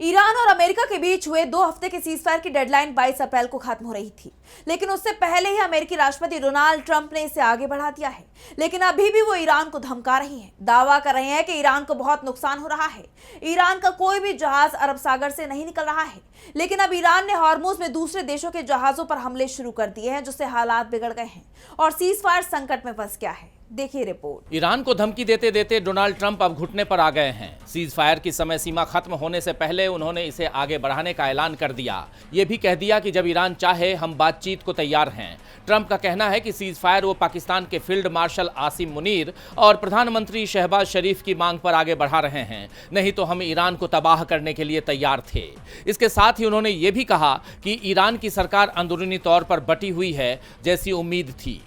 Iran और America के बीच हुए 2 हफ्ते के सीजफायर की डेडलाइन 22 अप्रैल को खत्म हो रही थी, लेकिन उससे पहले ही अमेरिकी राष्ट्रपति डोनाल्ड ट्रंप ने इसे आगे बढ़ा दिया है। लेकिन अभी भी वो ईरान को धमका रही हैं, दावा कर रहे हैं कि ईरान को बहुत नुकसान हो रहा है। ईरान का कोई भी जहाज अरब सागर से नहीं निकल रहा है, लेकिन अब ईरान ने हॉर्मुज में दूसरे देशों के जहाजों पर हमले शुरू कर दिए हैं, जिससे हालात बिगड़ गए हैं और सीजफायर संकट में फंस गया है। देखिए रिपोर्ट। ईरान को धमकी देते देते डोनाल्ड ट्रंप अब घुटने पर आ गए हैं। सीज फायर की समय सीमा खत्म होने से पहले उन्होंने इसे आगे बढ़ाने का ऐलान कर दिया। ये भी कह दिया कि जब ईरान चाहे हम बातचीत को तैयार हैं। ट्रंप का कहना है कि सीज फायर वो पाकिस्तान के फील्ड मार्शल आसिम मुनीर और प्रधानमंत्री शहबाज शरीफ की मांग पर आगे बढ़ा रहे हैं, नहीं तो हम ईरान को तबाह करने के लिए तैयार थे। इसके साथ ही उन्होंने ये भी कहा कि ईरान की सरकार अंदरूनी तौर पर बटी हुई है जैसी उम्मीद थी।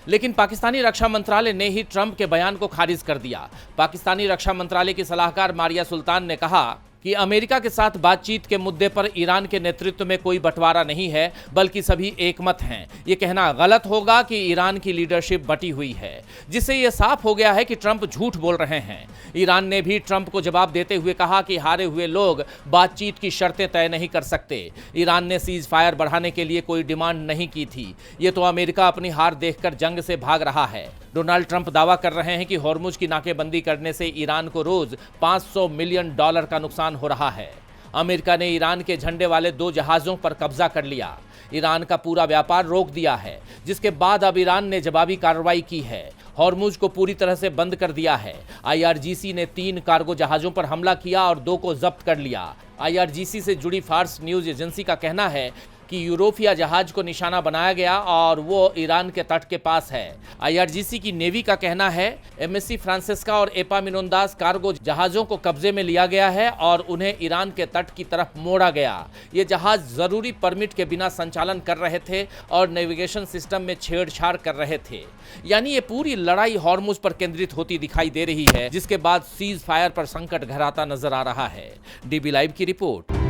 लेकिन पाकिस्तानी रक्षा मंत्रालय ने ही ट्रंप के बयान को खारिज कर दिया। पाकिस्तानी रक्षा मंत्रालय की सलाहकार मारिया सुल्तान ने कहा कि अमेरिका के साथ बातचीत के मुद्दे पर ईरान के नेतृत्व में कोई बंटवारा नहीं है, बल्कि सभी एकमत हैं। ये कहना गलत होगा कि ईरान की लीडरशिप बटी हुई है, जिससे ये साफ हो गया है कि ट्रंप झूठ बोल रहे हैं। ईरान ने भी ट्रंप को जवाब देते हुए कहा कि हारे हुए लोग बातचीत की शर्तें तय नहीं कर सकते। ईरान ने सीज फायर बढ़ाने के लिए कोई डिमांड नहीं की थी। ये तो अमेरिका अपनी हार देखकर जंग से भाग रहा है। डोनाल्ड ट्रंप दावा कर रहे हैं कि हॉर्मुज की नाकेबंदी करने से ईरान को रोज $500 मिलियन का नुकसान हो रहा है। अमेरिका ने ईरान के झंडे वाले 2 जहाजों पर कब्जा कर लिया। ईरान का पूरा व्यापार रोक दिया है, जिसके बाद अब ईरान ने जवाबी कार्रवाई की है। हॉर्मुज को पूरी तरह से बंद कर दिया है। IRGC ने 3 कार्गो जहाजों पर हमला किया और 2 को जब्त कर लिया। IRGC से जुड़ी फार्स न्यूज एजेंसी का कहना है कि यूरोपिया जहाज को निशाना बनाया गया और वो ईरान के तट के पास है। IRGC की नेवी का कहना है MSC फ्रांसिस्का और एपामिनोंदास कार्गो जहाजों को कब्जे में लिया गया है और उन्हें ईरान के तट की तरफ मोड़ा गया। ये जहाज जरूरी परमिट के बिना संचालन कर रहे थे और नेविगेशन सिस्टम में छेड़छाड़ कर रहे थे। यानी ये पूरी लड़ाई हॉर्मुज पर केंद्रित होती दिखाई दे रही है, जिसके बाद सीज फायर पर संकट गहराता नजर आ रहा है। DB लाइव की रिपोर्ट।